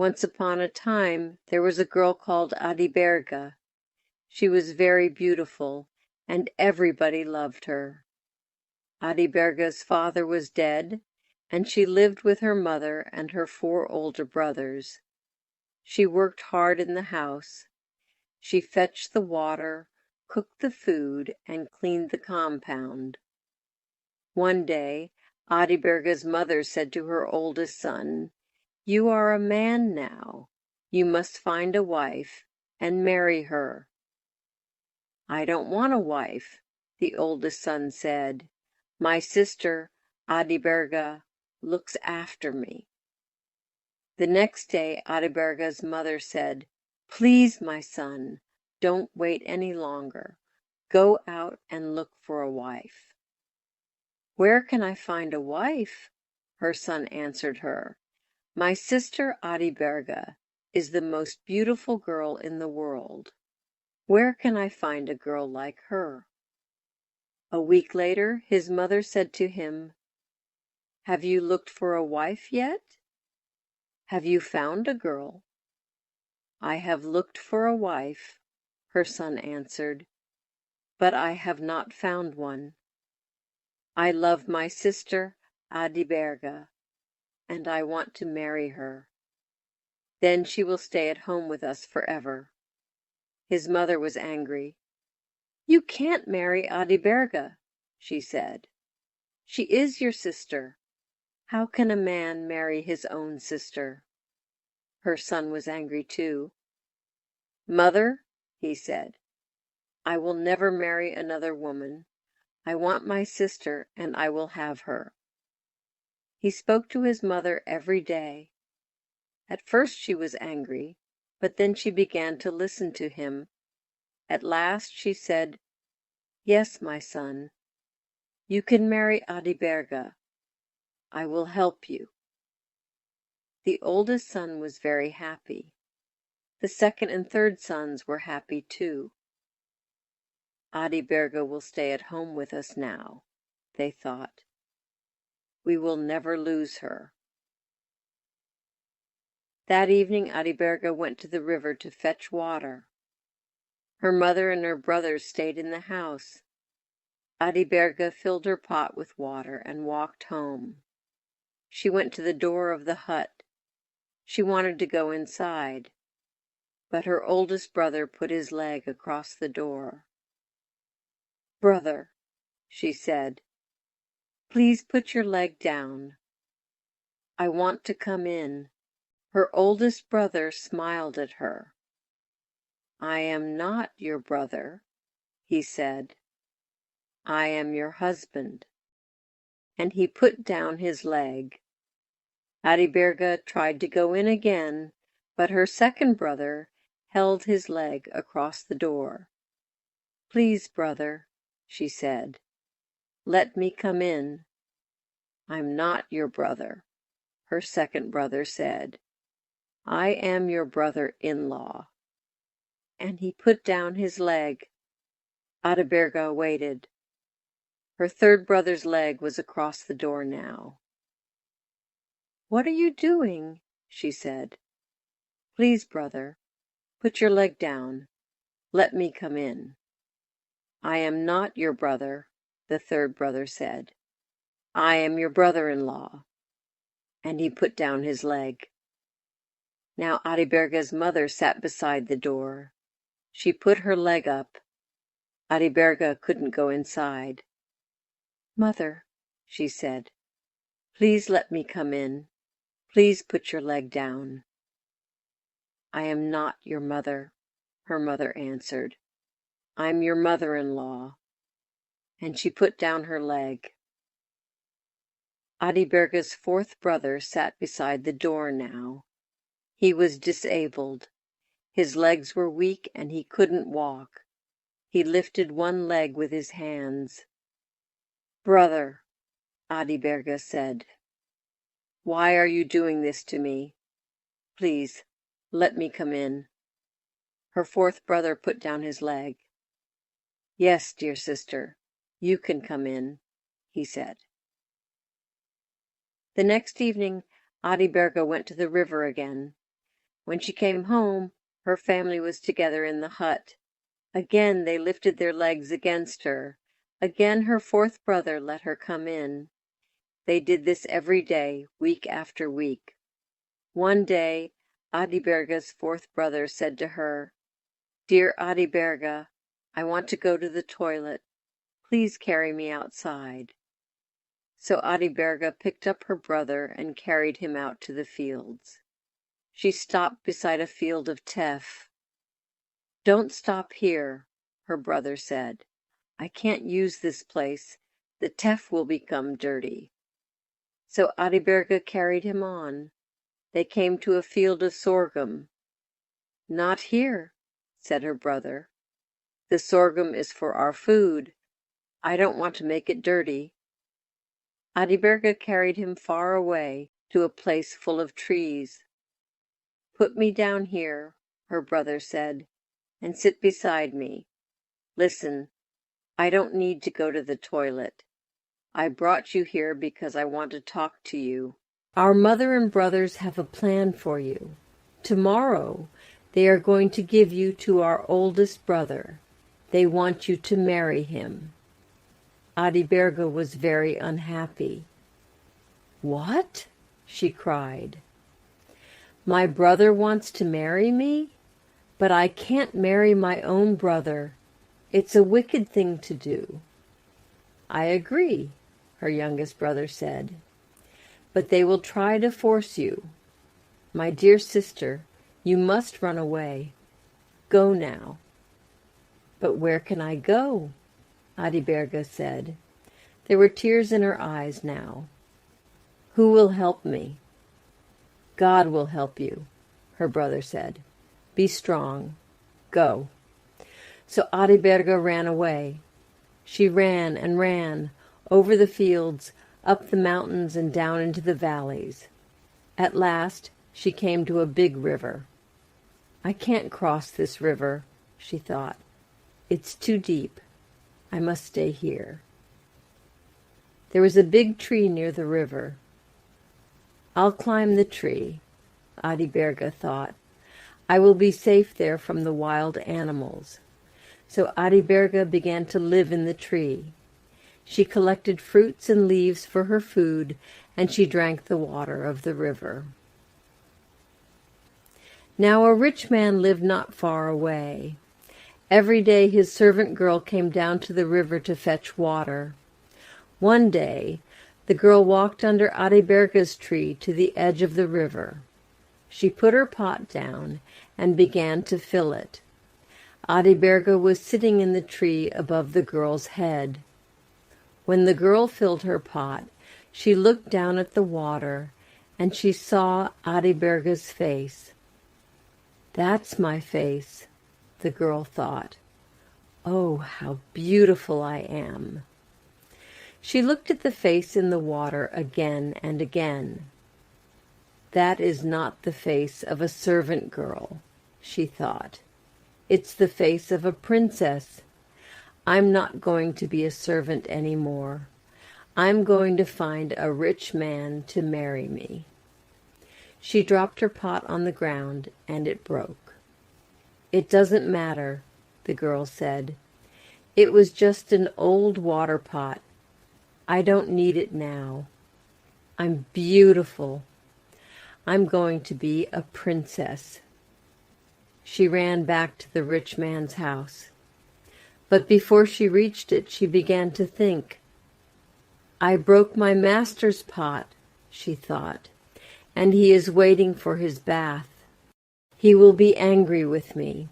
Once upon a time there was a girl called Adiberga. She was very beautiful, and everybody loved her. Adiberga's father was dead, and she lived with her mother and her 4 older brothers. She worked hard in the house. She fetched the water, cooked the food, and cleaned the compound. One day, Adiberga's mother said to her oldest son, "You are a man now. You must find a wife and marry her." "I don't want a wife," the oldest son said. "My sister, Adiberga, looks after me." The next day Adiberga's mother said, "Please, my son, don't wait any longer. Go out and look for a wife." "Where can I find a wife?" her son answered her. "My sister Adiberga is the most beautiful girl in the world. Where can I find a girl like her?" A week later his mother said to him, "Have you looked for a wife yet? Have you found a girl?" "I have looked for a wife," her son answered, "but I have not found one. I love my sister Adiberga, and I want to marry her. Then she will stay at home with us forever." His mother was angry. "You can't marry Adiberga," she said. "She is your sister. How can a man marry his own sister?" Her son was angry too. "Mother," he said, "I will never marry another woman. I want my sister, and I will have her." He spoke to his mother every day. At first she was angry, but then she began to listen to him. At last she said, "Yes, my son, you can marry Adiberga. I will help you." The oldest son was very happy. The second and third sons were happy too. "Adiberga will stay at home with us now," they thought. "We will never lose her." That evening Adiberga went to the river to fetch water. Her mother and her brothers stayed in the house. Adiberga filled her pot with water and walked home. She went to the door of the hut. She wanted to go inside, but her oldest brother put his leg across the door. "Brother," she said, "please put your leg down. I want to come in." Her oldest brother smiled at her. "I am not your brother," he said. "I am your husband." And he put down his leg. Adiberga tried to go in again, but her second brother held his leg across the door. "Please, brother," she said, "let me come in." "I'm not your brother," her second brother said. "I am your brother-in-law." And he put down his leg. Adiberga waited. Her third brother's leg was across the door now. "What are you doing?" she said. "Please, brother, put your leg down. Let me come in." "I am not your brother," the third brother said. "I am your brother-in-law." And he put down his leg. Now Adiberga's mother sat beside the door. She put her leg up. Adiberga couldn't go inside. "Mother," she said, "please let me come in. Please put your leg down." "I am not your mother," her mother answered. "I'm your mother-in-law." And she put down her leg. Adiberga's fourth brother sat beside the door now. He was disabled. His legs were weak and he couldn't walk. He lifted one leg with his hands. "Brother," Adiberga said, "why are you doing this to me? Please, let me come in." Her fourth brother put down his leg. "Yes, dear sister, you can come in," he said. The next evening Adiberga went to the river again. When she came home, her family was together in the hut. Again they lifted their legs against her. Again her fourth brother let her come in. They did this every day, week after week. One day, Adiberga's fourth brother said to her, "Dear Adiberga, I want to go to the toilet. Please carry me outside." So Adiberga picked up her brother and carried him out to the fields. She stopped beside a field of teff. "Don't stop here," her brother said. "I can't use this place. The teff will become dirty." So Adiberga carried him on. They came to a field of sorghum. "Not here," said her brother. "The sorghum is for our food. I don't want to make it dirty." Adiberga carried him far away to a place full of trees. "Put me down here," her brother said, "and sit beside me. Listen, I don't need to go to the toilet. I brought you here because I want to talk to you. Our mother and brothers have a plan for you. Tomorrow, they are going to give you to our oldest brother. They want you to marry him." Adiberga was very unhappy. "What?" she cried. "My brother wants to marry me? But I can't marry my own brother. It's a wicked thing to do." "I agree," her youngest brother said. "But they will try to force you. My dear sister, you must run away. Go now." "But where can I go?" Adiberga said. There were tears in her eyes now. "Who will help me?" "God will help you," her brother said. "Be strong. Go." So Adiberga ran away. She ran and ran, over the fields, up the mountains and down into the valleys. At last she came to a big river. "I can't cross this river," she thought. "It's too deep. I must stay here." There was a big tree near the river. "I'll climb the tree," Adiberga thought. "I will be safe there from the wild animals." So Adiberga began to live in the tree. She collected fruits and leaves for her food, and she drank the water of the river. Now a rich man lived not far away. Every day his servant girl came down to the river to fetch water. One day the girl walked under Adiberga's tree to the edge of the river. She put her pot down and began to fill it. Adiberga was sitting in the tree above the girl's head. When the girl filled her pot, she looked down at the water, and she saw Adiberga's face. "That's my face," the girl thought. "Oh, how beautiful I am." She looked at the face in the water again and again. "That is not the face of a servant girl," she thought. "It's the face of a princess. I'm not going to be a servant any more. I'm going to find a rich man to marry me." She dropped her pot on the ground, and it broke. "It doesn't matter," the girl said. "It was just an old water pot. I don't need it now. I'm beautiful. I'm going to be a princess." She ran back to the rich man's house. But before she reached it, she began to think. "I broke my master's pot," she thought, "and he is waiting for his bath. He will be angry with me.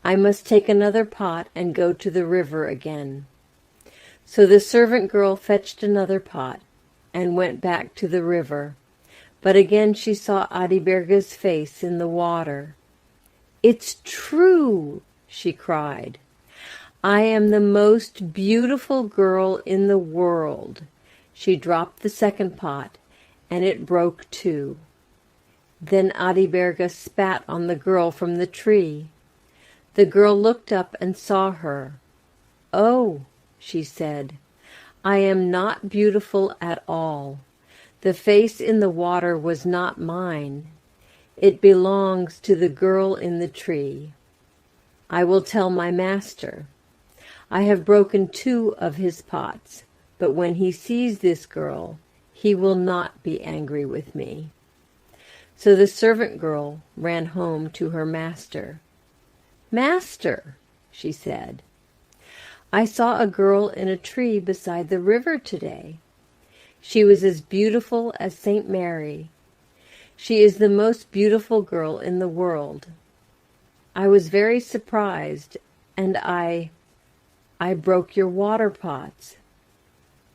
I must take another pot and go to the river again." So the servant girl fetched another pot and went back to the river. But again she saw Adiberga's face in the water. "It's true!" she cried. "I am the most beautiful girl in the world." She dropped the second pot, and it broke too. Then Adiberga spat on the girl from the tree. The girl looked up and saw her. "Oh," she said, "I am not beautiful at all. The face in the water was not mine. It belongs to the girl in the tree. I will tell my master. I have broken 2 of his pots, but when he sees this girl, he will not be angry with me." So the servant girl ran home to her master. "Master," she said, "I saw a girl in a tree beside the river today. She was as beautiful as Saint Mary. She is the most beautiful girl in the world. I was very surprised, and I broke your water pots."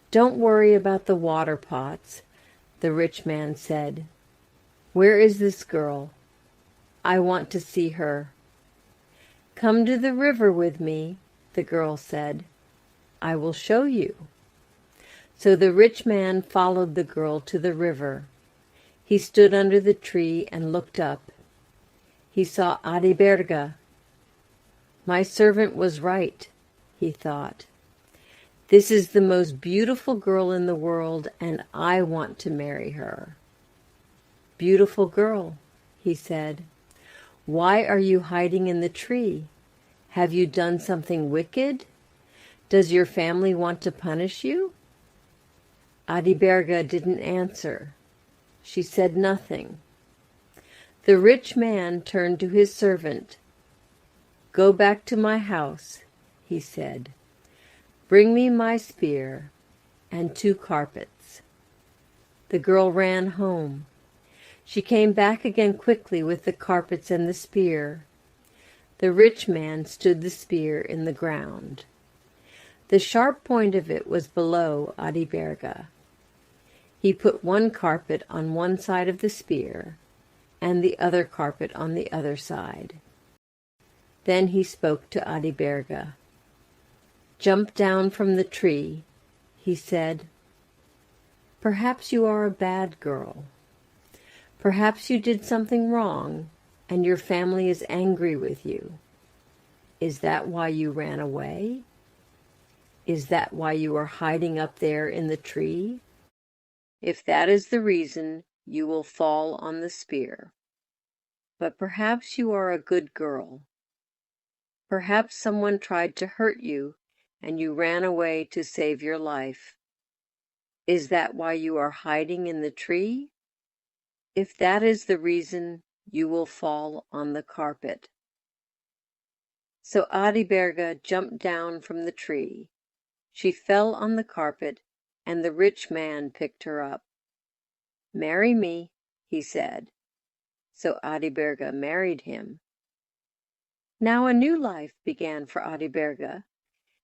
"Don't worry about the water pots," the rich man said. "Where is this girl? I want to see her." "Come to the river with me," the girl said. "I will show you." So the rich man followed the girl to the river. He stood under the tree and looked up. He saw Adiberga. "My servant was right," he thought. "This is the most beautiful girl in the world, and I want to marry her." "Beautiful girl," he said, "why are you hiding in the tree? Have you done something wicked? Does your family want to punish you?" Adiberga didn't answer. She said nothing. The rich man turned to his servant. "Go back to my house," he said. "Bring me my spear and 2 carpets." The girl ran home. She came back again quickly with the carpets and the spear. The rich man stood the spear in the ground. The sharp point of it was below Adiberga. He put 1 carpet on one side of the spear, and the other carpet on the other side. Then he spoke to Adiberga. "Jump down from the tree," he said. "Perhaps you are a bad girl. Perhaps you did something wrong, and your family is angry with you. Is that why you ran away? Is that why you are hiding up there in the tree? If that is the reason, you will fall on the spear. But perhaps you are a good girl. Perhaps someone tried to hurt you, and you ran away to save your life. Is that why you are hiding in the tree? If that is the reason, you will fall on the carpet." So Adiberga jumped down from the tree. She fell on the carpet, and the rich man picked her up. "Marry me," he said. So Adiberga married him. Now a new life began for Adiberga.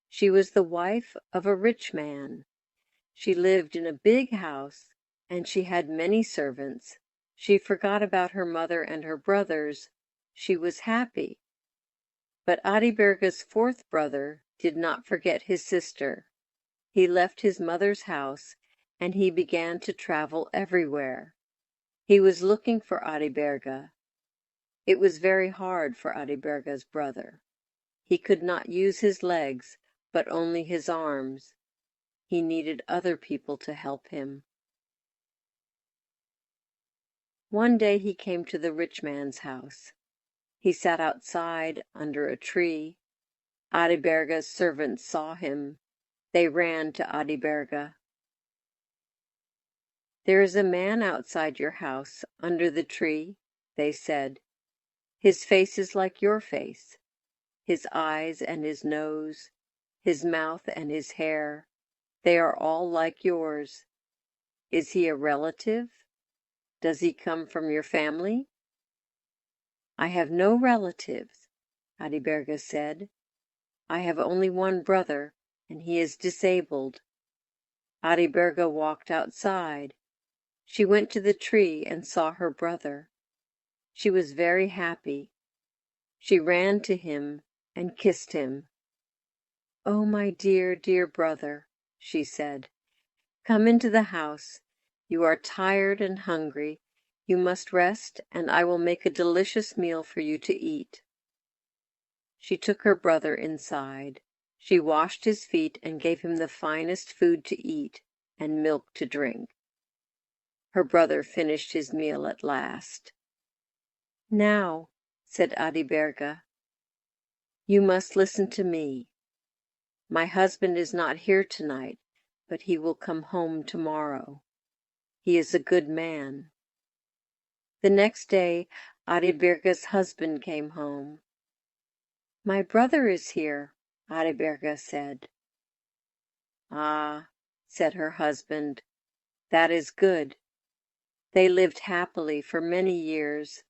She was the wife of a rich man. She lived in a big house, and she had many servants. She forgot about her mother and her brothers. She was happy. But Adiberga's 4th brother did not forget his sister. He left his mother's house, and he began to travel everywhere. He was looking for Adiberga. It was very hard for Adiberga's brother. He could not use his legs, but only his arms. He needed other people to help him. One day he came to the rich man's house. He sat outside under a tree. Adiberga's servants saw him. They ran to Adiberga. "There is a man outside your house, under the tree," they said. "His face is like your face. His eyes and his nose, his mouth and his hair, they are all like yours. Is he a relative? Does he come from your family?" "I have no relatives," Adiberga said. "I have only one brother, and he is disabled." Adiberga walked outside. She went to the tree and saw her brother. She was very happy. She ran to him and kissed him. "Oh, my dear, dear brother," she said, "come into the house. You are tired and hungry. You must rest, and I will make a delicious meal for you to eat." She took her brother inside. She washed his feet and gave him the finest food to eat and milk to drink. Her brother finished his meal at last. "Now," said Adiberga, "you must listen to me. My husband is not here tonight, but he will come home tomorrow. He is a good man." The next day Adiberga's husband came home. "My brother is here," Adiberga said. "Ah," said her husband, "that is good." They lived happily for many years.